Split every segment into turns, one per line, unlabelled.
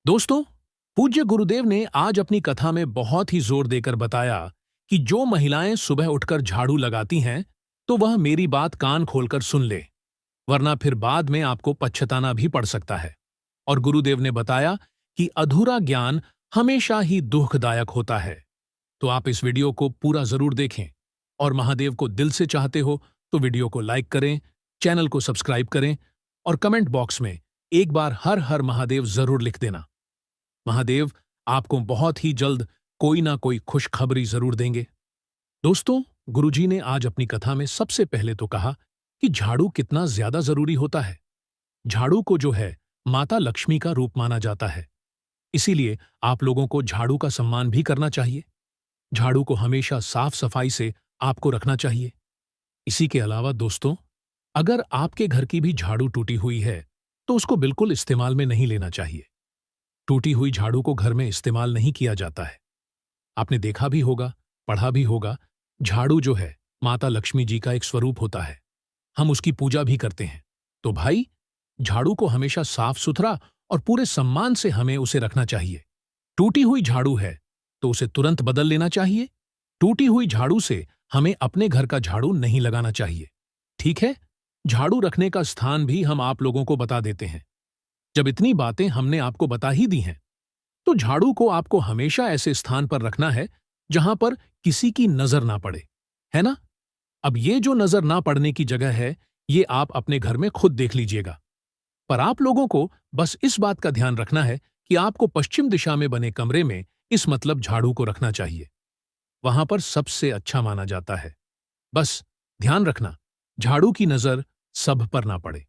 दोस्तों, पूज्य गुरुदेव ने आज अपनी कथा में बहुत ही जोर देकर बताया कि जो महिलाएं सुबह उठकर झाड़ू लगाती हैं, तो वह मेरी बात कान खोलकर सुन ले, वरना फिर बाद में आपको पछताना भी पड़ सकता है। और गुरुदेव ने बताया कि अधूरा ज्ञान हमेशा ही दुखदायक होता है। तो आप इस वीडियो को पूरा जरूर देखें और महादेव को दिल से चाहते हो तो वीडियो को लाइक करें, चैनल को सब्सक्राइब करें और कमेंट बॉक्स में एक बार हर हर महादेव जरूर लिख देना। महादेव आपको बहुत ही जल्द कोई ना कोई खुशखबरी जरूर देंगे। दोस्तों, गुरुजी ने आज अपनी कथा में सबसे पहले तो कहा कि झाड़ू कितना ज्यादा जरूरी होता है। झाड़ू को जो है माता लक्ष्मी का रूप माना जाता है, इसीलिए आप लोगों को झाड़ू का सम्मान भी करना चाहिए। झाड़ू को हमेशा साफ सफाई से आपको रखना चाहिए। इसी के अलावा दोस्तों, अगर आपके घर की भी झाड़ू टूटी हुई है तो उसको बिल्कुल इस्तेमाल में नहीं लेना चाहिए। टूटी हुई झाड़ू को घर में इस्तेमाल नहीं किया जाता है। आपने देखा भी होगा, पढ़ा भी होगा, झाड़ू जो है माता लक्ष्मी जी का एक स्वरूप होता है। हम उसकी पूजा भी करते हैं। तो भाई, झाड़ू को हमेशा साफ सुथरा और पूरे सम्मान से हमें उसे रखना चाहिए। टूटी हुई झाड़ू है तो उसे तुरंत बदल लेना चाहिए। टूटी हुई झाड़ू से हमें अपने घर का झाड़ू नहीं लगाना चाहिए। ठीक है, झाड़ू रखने का स्थान भी हम आप लोगों को बता देते हैं। जब इतनी बातें हमने आपको बता ही दी हैं, तो झाड़ू को आपको हमेशा ऐसे स्थान पर रखना है जहां पर किसी की नजर ना पड़े, है ना? अब ये जो नजर ना पड़ने की जगह है, ये आप अपने घर में खुद देख लीजिएगा। पर आप लोगों को बस इस बात का ध्यान रखना है कि आपको पश्चिम दिशा में बने कमरे में इस मतलब झाड़ू को रखना चाहिए। वहां पर सबसे अच्छा माना जाता है। बस ध्यान रखना, झाड़ू की नजर सब पर ना पड़े।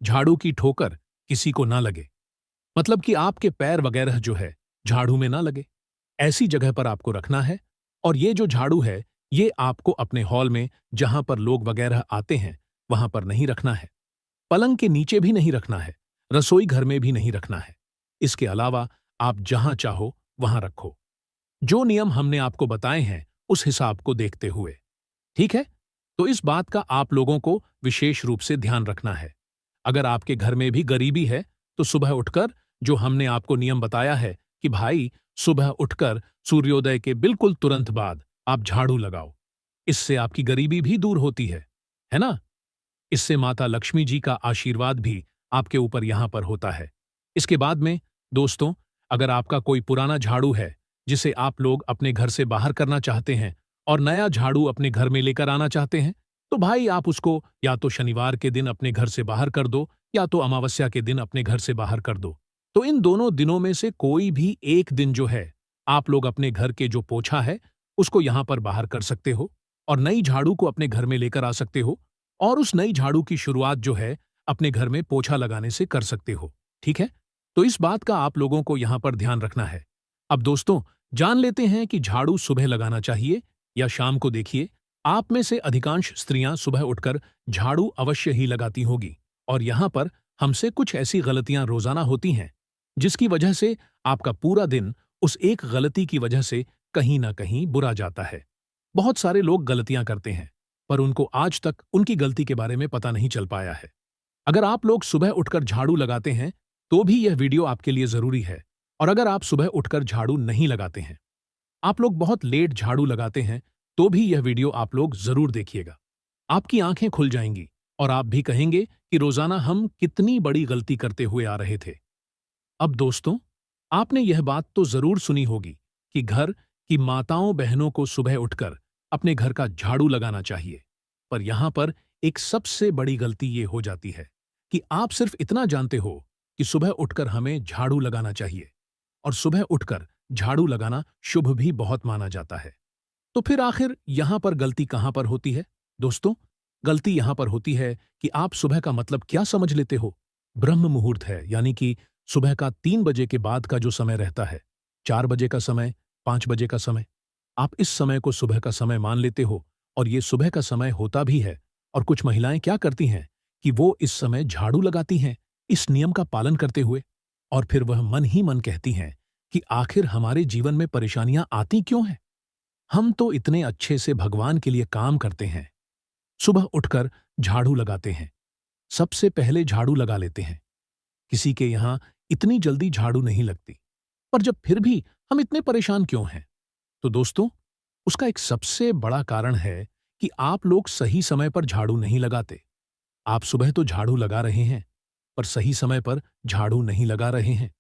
झाड़ू की ठोकर किसी को ना लगे, मतलब कि आपके पैर वगैरह जो है झाड़ू में ना लगे। ऐसी जगह पर आपको रखना है। और ये जो झाड़ू है, ये आपको अपने हॉल में जहां पर लोग वगैरह आते हैं वहां पर नहीं रखना है। पलंग के नीचे भी नहीं रखना है। रसोई घर में भी नहीं रखना है। इसके अलावा आप जहां चाहो वहां रखो, जो नियम हमने आपको बताए हैं उस हिसाब को देखते हुए। ठीक है? तो इस बात का आप लोगों को विशेष रूप से ध्यान रखना है। अगर आपके घर में भी गरीबी है तो सुबह उठकर जो हमने आपको नियम बताया है कि भाई, सुबह उठकर सूर्योदय के बिल्कुल तुरंत बाद आप झाड़ू लगाओ, इससे आपकी गरीबी भी दूर होती है ना? इससे माता लक्ष्मी जी का आशीर्वाद भी आपके ऊपर यहां पर होता है। इसके बाद में दोस्तों, अगर आपका कोई पुराना झाड़ू है जिसे आप लोग अपने घर से बाहर करना चाहते हैं और नया झाड़ू अपने घर में लेकर आना चाहते हैं, तो भाई आप उसको या तो शनिवार के दिन अपने घर से बाहर कर दो या तो अमावस्या के दिन अपने घर से बाहर कर दो। तो इन दोनों दिनों में से कोई भी एक दिन जो है, आप लोग अपने घर के जो पोछा है उसको यहां पर बाहर कर सकते हो और नई झाड़ू को अपने घर में लेकर आ सकते हो। और उस नई झाड़ू की शुरुआत जो है अपने घर में पोछा लगाने से कर सकते हो। ठीक है? तो इस बात का आप लोगों को यहां पर ध्यान रखना है। अब दोस्तों, जान लेते हैं कि झाड़ू सुबह लगाना चाहिए या शाम को। देखिए, आप में से अधिकांश स्त्रियां सुबह उठकर झाड़ू अवश्य ही लगाती होगी और यहां पर हमसे कुछ ऐसी गलतियां रोजाना होती हैं जिसकी वजह से आपका पूरा दिन उस एक गलती की वजह से कहीं ना कहीं बुरा जाता है। बहुत सारे लोग गलतियां करते हैं पर उनको आज तक उनकी गलती के बारे में पता नहीं चल पाया है। अगर आप लोग सुबह उठकर झाड़ू लगाते हैं तो भी यह वीडियो आपके लिए जरूरी है। और अगर आप सुबह उठकर झाड़ू नहीं लगाते हैं, आप लोग बहुत लेट झाड़ू लगाते हैं, तो भी यह वीडियो आप लोग जरूर देखिएगा। आपकी आंखें खुल जाएंगी और आप भी कहेंगे कि रोजाना हम कितनी बड़ी गलती करते हुए आ रहे थे। अब दोस्तों, आपने यह बात तो जरूर सुनी होगी कि घर की माताओं बहनों को सुबह उठकर अपने घर का झाड़ू लगाना चाहिए। पर यहां पर एक सबसे बड़ी गलती ये हो जाती है कि आप सिर्फ इतना जानते हो कि सुबह उठकर हमें झाड़ू लगाना चाहिए और सुबह उठकर झाड़ू लगाना शुभ भी बहुत माना जाता है। तो फिर आखिर यहां पर गलती कहां पर होती है? दोस्तों, गलती यहां पर होती है कि आप सुबह का मतलब क्या समझ लेते हो। ब्रह्म मुहूर्त है, यानी कि सुबह का 3 बजे के बाद का जो समय रहता है, 4 बजे का समय, 5 बजे का समय, आप इस समय को सुबह का समय मान लेते हो और ये सुबह का समय होता भी है। और कुछ महिलाएं क्या करती हैं कि वो इस समय झाड़ू लगाती हैं इस नियम का पालन करते हुए, और फिर वह मन ही मन कहती हैं कि आखिर हमारे जीवन में परेशानियां आती क्यों हैं? हम तो इतने अच्छे से भगवान के लिए काम करते हैं। सुबह उठकर झाड़ू लगाते हैं, सबसे पहले झाड़ू लगा लेते हैं। किसी के यहां इतनी जल्दी झाड़ू नहीं लगती। पर जब फिर भी हम इतने परेशान क्यों हैं? तो दोस्तों, उसका एक सबसे बड़ा कारण है कि आप लोग सही समय पर झाड़ू नहीं लगाते। आप सुबह तो झाड़ू लगा रहे हैं, पर सही समय पर झाड़ू नहीं लगा रहे हैं।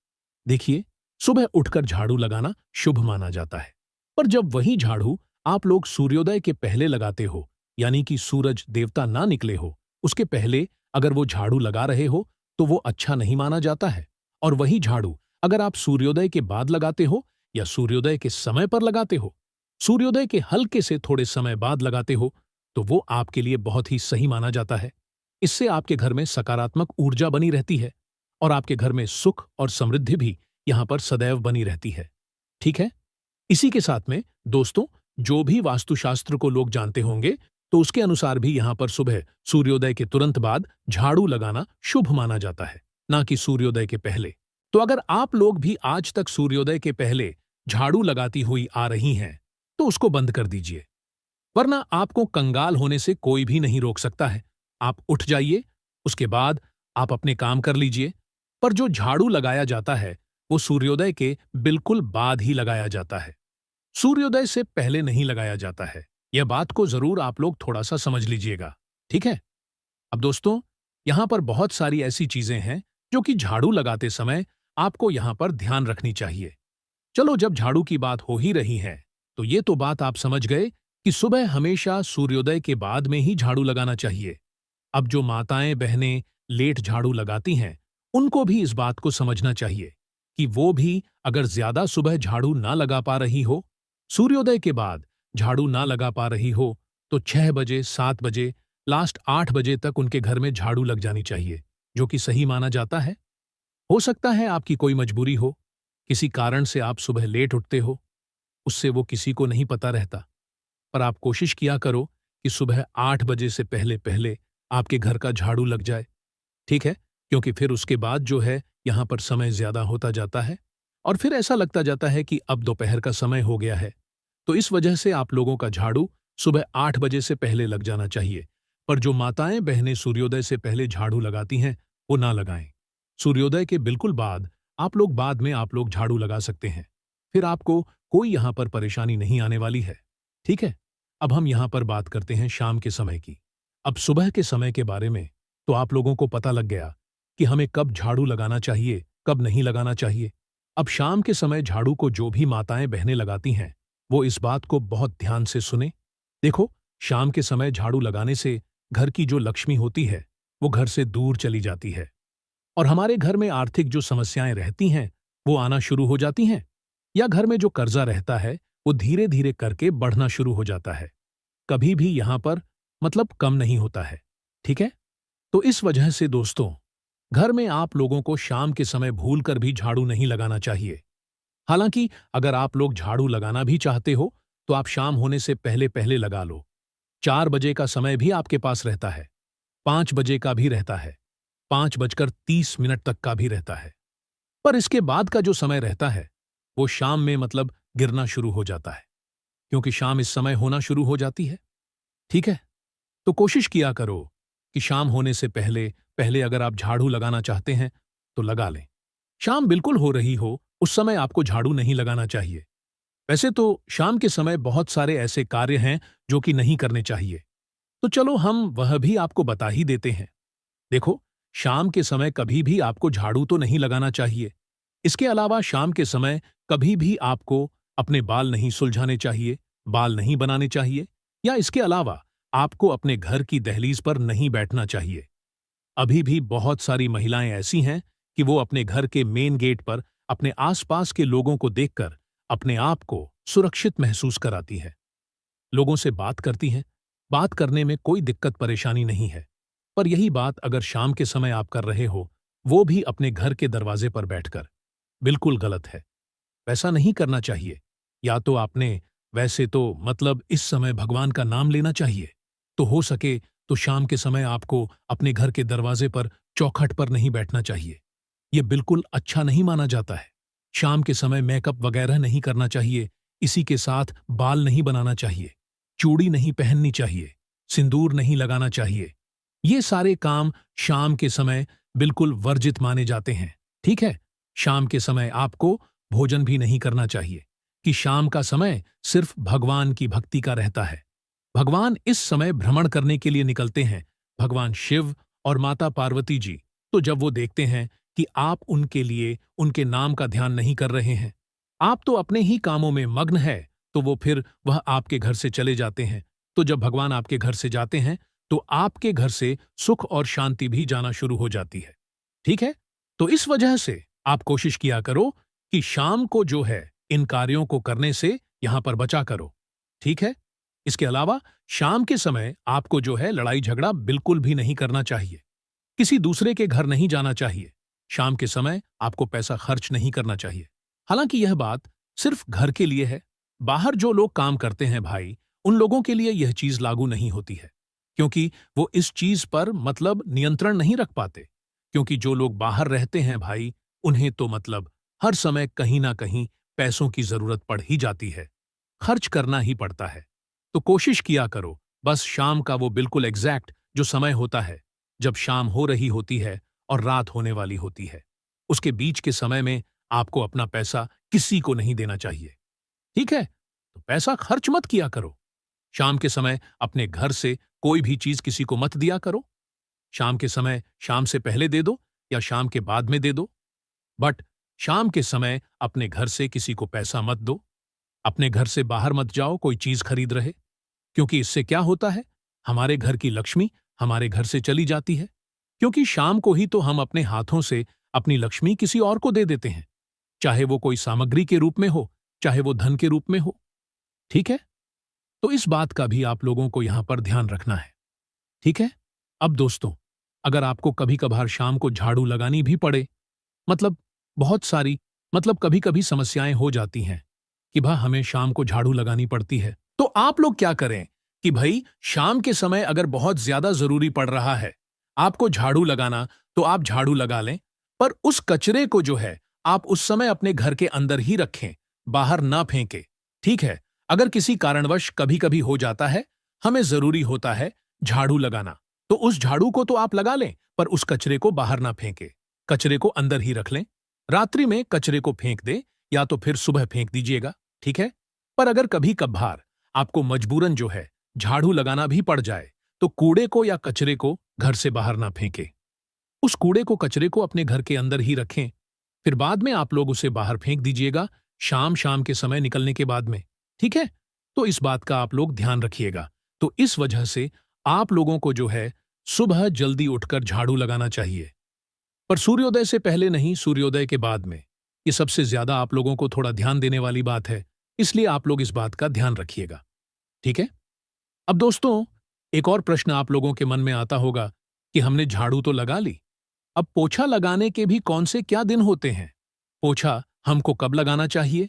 देखिए, सुबह उठकर झाड़ू लगाना शुभ माना जाता है, पर जब वही झाड़ू आप लोग सूर्योदय के पहले लगाते हो, यानी कि सूरज देवता ना निकले हो, उसके पहले अगर वो झाड़ू लगा रहे हो, तो वो अच्छा नहीं माना जाता है। और वही झाड़ू अगर आप सूर्योदय के बाद लगाते हो या सूर्योदय के समय पर लगाते हो, सूर्योदय के हल्के से थोड़े समय बाद लगाते हो, तो वो आपके लिए बहुत ही सही माना जाता है। इससे आपके घर में सकारात्मक ऊर्जा बनी रहती है और आपके घर में सुख और समृद्धि भी यहां पर सदैव बनी रहती है। ठीक है? इसी के साथ में दोस्तों, जो भी वास्तुशास्त्र को लोग जानते होंगे, तो उसके अनुसार भी यहां पर सुबह सूर्योदय के तुरंत बाद झाड़ू लगाना शुभ माना जाता है, ना कि सूर्योदय के पहले। तो अगर आप लोग भी आज तक सूर्योदय के पहले झाड़ू लगाती हुई आ रही हैं, तो उसको बंद कर दीजिए, वरना आपको कंगाल होने से कोई भी नहीं रोक सकता है। आप उठ जाइए, उसके बाद आप अपने काम कर लीजिए। पर जो झाड़ू लगाया जाता है, वो सूर्योदय के बिल्कुल बाद ही लगाया जाता है। सूर्योदय से पहले नहीं लगाया जाता है। यह बात को जरूर आप लोग थोड़ा सा समझ लीजिएगा, ठीक है? अब दोस्तों, यहां पर बहुत सारी ऐसी चीजें हैं जो कि झाड़ू लगाते समय आपको यहां पर ध्यान रखनी चाहिए। चलो, जब झाड़ू की बात हो ही रही है, तो ये तो बात आप समझ गए कि सुबह हमेशा सूर्योदय के बाद में ही झाड़ू लगाना चाहिए। अब जो माताएं बहनें लेट झाड़ू लगाती हैं, उनको भी इस बात को समझना चाहिए कि वो भी अगर ज्यादा सुबह झाड़ू ना लगा पा रही हो, सूर्योदय के बाद झाड़ू ना लगा पा रही हो, तो 6 बजे 7 बजे लास्ट 8 बजे तक उनके घर में झाड़ू लग जानी चाहिए, जो कि सही माना जाता है। हो सकता है आपकी कोई मजबूरी हो, किसी कारण से आप सुबह लेट उठते हो, उससे वो किसी को नहीं पता रहता। पर आप कोशिश किया करो कि सुबह 8 बजे से पहले पहले आपके घर का झाड़ू लग जाए, ठीक है? क्योंकि फिर उसके बाद जो है, यहाँ पर समय ज्यादा होता जाता है और फिर ऐसा लगता जाता है कि अब दोपहर का समय हो गया है। तो इस वजह से आप लोगों का झाड़ू सुबह 8 बजे से पहले लग जाना चाहिए। पर जो माताएं बहनें सूर्योदय से पहले झाड़ू लगाती हैं, वो ना लगाएं। सूर्योदय के बिल्कुल बाद में आप लोग झाड़ू लगा सकते हैं। फिर आपको कोई यहाँ पर परेशानी नहीं आने वाली है, ठीक है? अब हम यहाँ पर बात करते हैं शाम के समय की। अब सुबह के समय के बारे में तो आप लोगों को पता लग गया कि हमें कब झाड़ू लगाना चाहिए, कब नहीं लगाना चाहिए। अब शाम के समय झाड़ू को जो भी माताएं बहनें लगाती हैं, वो इस बात को बहुत ध्यान से सुने। देखो, शाम के समय झाड़ू लगाने से घर की जो लक्ष्मी होती है, वो घर से दूर चली जाती है और हमारे घर में आर्थिक जो समस्याएं रहती हैं, वो आना शुरू हो जाती हैं, या घर में जो कर्जा रहता है, वो धीरे धीरे करके बढ़ना शुरू हो जाता है। कभी भी यहां पर मतलब कम नहीं होता है, ठीक है? तो इस वजह से दोस्तों, घर में आप लोगों को शाम के समय भूलकर भी झाड़ू नहीं लगाना चाहिए। हालांकि अगर आप लोग झाड़ू लगाना भी चाहते हो, तो आप शाम होने से पहले पहले लगा लो। 4 बजे का समय भी आपके पास रहता है, 5 बजे का भी रहता है, 5 बजकर 30 मिनट तक का भी रहता है। पर इसके बाद का जो समय रहता है, वो शाम में मतलब गिरना शुरू हो जाता है, क्योंकि शाम इस समय होना शुरू हो जाती है, ठीक है? तो कोशिश किया करो कि शाम होने से पहले पहले अगर आप झाड़ू लगाना चाहते हैं, तो लगा लें। शाम बिल्कुल हो रही हो, उस समय आपको झाड़ू नहीं लगाना चाहिए। वैसे तो शाम के समय बहुत सारे ऐसे कार्य हैं जो कि नहीं करने चाहिए, तो चलो हम वह भी आपको बता ही देते हैं। देखो, शाम के समय कभी भी आपको झाड़ू तो नहीं लगाना चाहिए। इसके अलावा शाम के समय कभी भी आपको अपने बाल नहीं सुलझाने चाहिए, बाल नहीं बनाने चाहिए, या इसके अलावा आपको अपने घर की दहलीज पर नहीं बैठना चाहिए। अभी भी बहुत सारी महिलाएं ऐसी हैं कि वो अपने घर के मेन गेट पर अपने आसपास के लोगों को देखकर अपने आप को सुरक्षित महसूस कराती हैं। लोगों से बात करती हैं, बात करने में कोई दिक्कत परेशानी नहीं है। पर यही बात अगर शाम के समय आप कर रहे हो, वो भी अपने घर के दरवाजे पर बैठकर, बिल्कुल गलत है। वैसा नहीं करना चाहिए। या तो आपने वैसे तो मतलब इस समय भगवान का नाम लेना चाहिए। तो हो सके तो शाम के समय आपको अपने घर के दरवाजे पर चौखट पर नहीं बैठना चाहिए। ये बिल्कुल अच्छा नहीं माना जाता है। शाम के समय मेकअप वगैरह नहीं करना चाहिए। इसी के साथ बाल नहीं बनाना चाहिए, चूड़ी नहीं पहननी चाहिए, सिंदूर नहीं लगाना चाहिए। ये सारे काम शाम के समय बिल्कुल वर्जित माने जाते हैं, ठीक है? शाम के समय आपको भोजन भी नहीं करना चाहिए कि शाम का समय सिर्फ भगवान की भक्ति का रहता है। भगवान इस समय भ्रमण करने के लिए निकलते हैं। भगवान शिव और माता पार्वती जी, तो जब वो देखते हैं कि आप उनके लिए उनके नाम का ध्यान नहीं कर रहे हैं, आप तो अपने ही कामों में मग्न है, तो वो फिर वह आपके घर से चले जाते हैं। तो जब भगवान आपके घर से जाते हैं तो आपके घर से सुख और शांति भी जाना शुरू हो जाती है। ठीक है? तो इस वजह से आप कोशिश किया करो कि शाम को जो है इन कार्यों को करने से यहां पर बचा करो। ठीक है? इसके अलावा शाम के समय आपको जो है लड़ाई झगड़ा बिल्कुल भी नहीं करना चाहिए। किसी दूसरे के घर नहीं जाना चाहिए। शाम के समय आपको पैसा खर्च नहीं करना चाहिए। हालांकि यह बात सिर्फ घर के लिए है। बाहर जो लोग काम करते हैं भाई, उन लोगों के लिए यह चीज लागू नहीं होती है, क्योंकि वो इस चीज पर मतलब नियंत्रण नहीं रख पाते। क्योंकि जो लोग बाहर रहते हैं भाई, उन्हें तो मतलब हर समय कहीं ना कहीं पैसों की जरूरत पड़ ही जाती है, खर्च करना ही पड़ता है। तो कोशिश किया करो बस शाम का वो बिल्कुल एग्जैक्ट जो समय होता है, जब शाम हो रही होती है और रात होने वाली होती है, उसके बीच के समय में आपको अपना पैसा किसी को नहीं देना चाहिए। ठीक है? तो पैसा खर्च मत किया करो। शाम के समय अपने घर से कोई भी चीज किसी को मत दिया करो। शाम के समय शाम से पहले दे दो या शाम के बाद में दे दो, बट शाम के समय अपने घर से किसी को पैसा मत दो। अपने घर से बाहर मत जाओ कोई चीज खरीद रहे, क्योंकि इससे क्या होता है, हमारे घर की लक्ष्मी हमारे घर से चली जाती है। क्योंकि शाम को ही तो हम अपने हाथों से अपनी लक्ष्मी किसी और को दे देते हैं, चाहे वो कोई सामग्री के रूप में हो, चाहे वो धन के रूप में हो। ठीक है? तो इस बात का भी आप लोगों को यहां पर ध्यान रखना है। ठीक है? अब दोस्तों, अगर आपको कभी कभार शाम को झाड़ू लगानी भी पड़े, मतलब बहुत सारी मतलब कभी कभी समस्याएं हो जाती हैं कि भाई हमें शाम को झाड़ू लगानी पड़ती है, तो आप लोग क्या करें कि भाई शाम के समय अगर बहुत ज्यादा जरूरी पड़ रहा है आपको झाड़ू लगाना, तो आप झाड़ू लगा लें, पर उस कचरे को जो है आप उस समय अपने घर के अंदर ही रखें, बाहर ना फेंके। ठीक है? अगर किसी कारणवश कभी कभी हो जाता है, हमें जरूरी होता है झाड़ू लगाना, तो उस झाड़ू को तो आप लगा लें, पर उस कचरे को बाहर ना फेंके, कचरे को अंदर ही रख लें। रात्रि में कचरे को फेंक दे या तो फिर सुबह फेंक दीजिएगा। ठीक है? पर अगर कभी कभार आपको मजबूरन जो है झाड़ू लगाना भी पड़ जाए, तो कूड़े को या कचरे को घर से बाहर ना फेंके। उस कूड़े को कचरे को अपने घर के अंदर ही रखें, फिर बाद में आप लोग उसे बाहर फेंक दीजिएगा शाम शाम के समय निकलने के बाद में। ठीक है? तो इस बात का आप लोग ध्यान रखिएगा। तो इस वजह से आप लोगों को जो है सुबह जल्दी उठकर झाड़ू लगाना चाहिए, पर सूर्योदय से पहले नहीं, सूर्योदय के बाद में। ये सबसे ज्यादा आप लोगों को थोड़ा ध्यान देने वाली बात है, इसलिए आप लोग इस बात का ध्यान रखिएगा। ठीक है? अब दोस्तों, एक और प्रश्न आप लोगों के मन में आता होगा कि हमने झाड़ू तो लगा ली, अब पोछा लगाने के भी कौन से क्या दिन होते हैं? पोछा हमको कब लगाना चाहिए,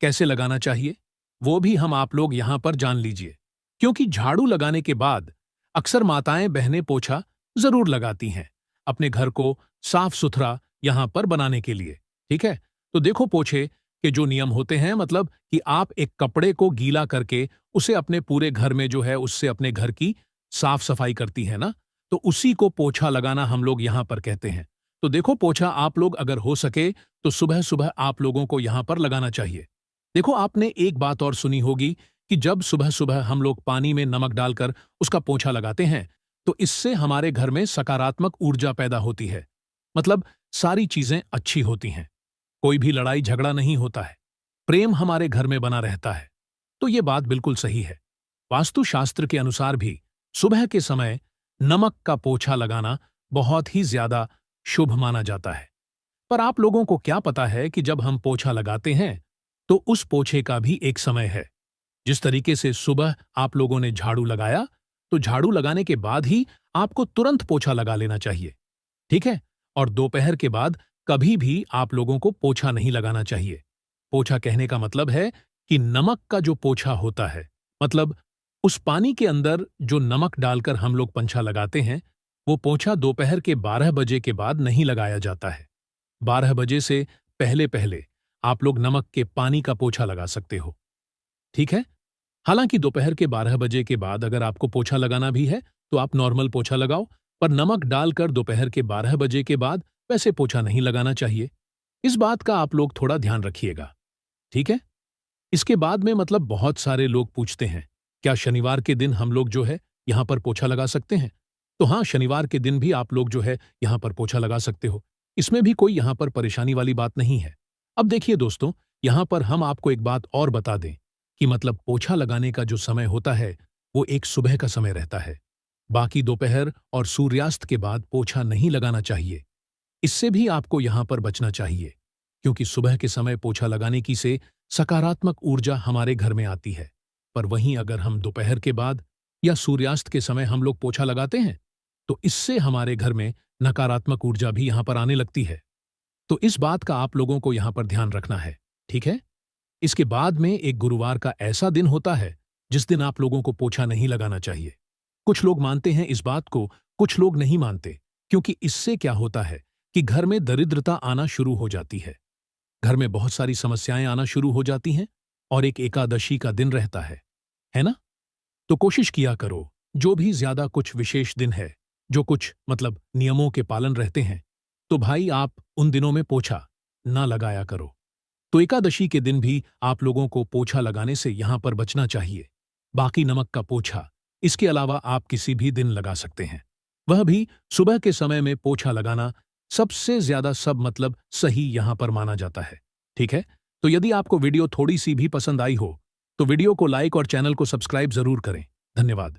कैसे लगाना चाहिए, वो भी हम आप लोग यहां पर जान लीजिए। क्योंकि झाड़ू लगाने के बाद अक्सर माताएं बहनें पोछा जरूर लगाती हैं अपने घर को साफ सुथरा यहां पर बनाने के लिए। ठीक है? तो देखो, पोछे के जो नियम होते हैं, मतलब कि आप एक कपड़े को गीला करके उसे अपने पूरे घर में जो है उससे अपने घर की साफ सफाई करती है ना, तो उसी को पोछा लगाना हम लोग यहां पर कहते हैं। तो देखो, पोछा आप लोग अगर हो सके तो सुबह सुबह आप लोगों को यहां पर लगाना चाहिए। देखो, आपने एक बात और सुनी होगी कि जब सुबह सुबह हम लोग पानी में नमक डालकर उसका पोछा लगाते हैं, तो इससे हमारे घर में सकारात्मक ऊर्जा पैदा होती है, मतलब सारी चीजें अच्छी होती हैं, कोई भी लड़ाई झगड़ा नहीं होता है, प्रेम हमारे घर में बना रहता है। तो ये बात बिल्कुल सही है। वास्तुशास्त्र के अनुसार भी सुबह के समय नमक का पोछा लगाना बहुत ही ज्यादा शुभ माना जाता है। पर आप लोगों को क्या पता है कि जब हम पोछा लगाते हैं तो उस पोछे का भी एक समय है। जिस तरीके से सुबह आप लोगों ने झाड़ू लगाया, तो झाड़ू लगाने के बाद ही आपको तुरंत पोछा लगा लेना चाहिए। ठीक है? और दोपहर के बाद कभी भी आप लोगों को पोछा नहीं लगाना चाहिए। पोछा कहने का मतलब है कि नमक का जो पोछा होता है, मतलब उस पानी के अंदर जो नमक डालकर हम लोग पंछा लगाते हैं, वो पोछा दोपहर के 12 बजे के बाद नहीं लगाया जाता है। 12 बजे से पहले पहले आप लोग नमक के पानी का पोछा लगा सकते हो। ठीक है? हालांकि दोपहर के 12 बजे के बाद अगर आपको पोछा लगाना भी है तो आप नॉर्मल पोछा लगाओ, पर नमक डालकर दोपहर के 12 बजे के बाद वैसे पोछा नहीं लगाना चाहिए। इस बात का आप लोग थोड़ा ध्यान रखिएगा, ठीक है? इसके बाद में मतलब बहुत सारे लोग पूछते हैं, क्या शनिवार के दिन हम लोग जो है यहाँ पर पोछा लगा सकते हैं? तो हाँ, शनिवार के दिन भी आप लोग जो है यहाँ पर पोछा लगा सकते हो। इसमें भी कोई यहाँ पर परेशानी वाली बात नहीं है। अब देखिए दोस्तों, यहाँ पर हम आपको एक बात और बता दें कि मतलब पोछा लगाने का जो समय होता है, वो एक सुबह का समय रहता है। बाकी दोपहर और सूर्यास्त के बाद पोछा नहीं लगाना चाहिए। इससे भी आपको यहाँ पर बचना चाहिए, क्योंकि सुबह के समय पोछा लगाने की से सकारात्मक ऊर्जा हमारे घर में आती है। पर वहीं अगर हम दोपहर के बाद या सूर्यास्त के समय हम लोग पोछा लगाते हैं, तो इससे हमारे घर में नकारात्मक ऊर्जा भी यहाँ पर आने लगती है। तो इस बात का आप लोगों को यहाँ पर ध्यान रखना है, ठीक है? इसके बाद में एक गुरुवार का ऐसा दिन होता है, जिस दिन आप लोगों को पोछा नहीं लगाना चाहिए। कुछ लोग मानते हैं इस बात को, कुछ लोग नहीं मानते, क्योंकि इससे क्या होता है कि घर में दरिद्रता आना शुरू हो जाती है। घर में बहुत सारी समस्याएं आना शुरू हो जाती हैं और एक एकादशी का दिन रहता है ना? तो कोशिश किया करो, जो भी ज्यादा कुछ विशेष दिन है, जो कुछ मतलब नियमों के पालन रहते हैं, तो भाई आप उन दिनों में पोछा ना लगाया करो। तो एकादशी के दिन भी आप लोगों को पोछा लगाने से यहां पर बचना चाहिए। बाकी नमक का पोछा, इसके अलावा आप किसी भी दिन लगा सकते हैं। वह भी सुबह के समय में पोछा लगाना सबसे ज्यादा सब मतलब सही यहां पर माना जाता है, ठीक है? तो यदि आपको वीडियो थोड़ी सी भी पसंद आई हो, तो वीडियो को लाइक और चैनल को सब्सक्राइब जरूर करें। धन्यवाद।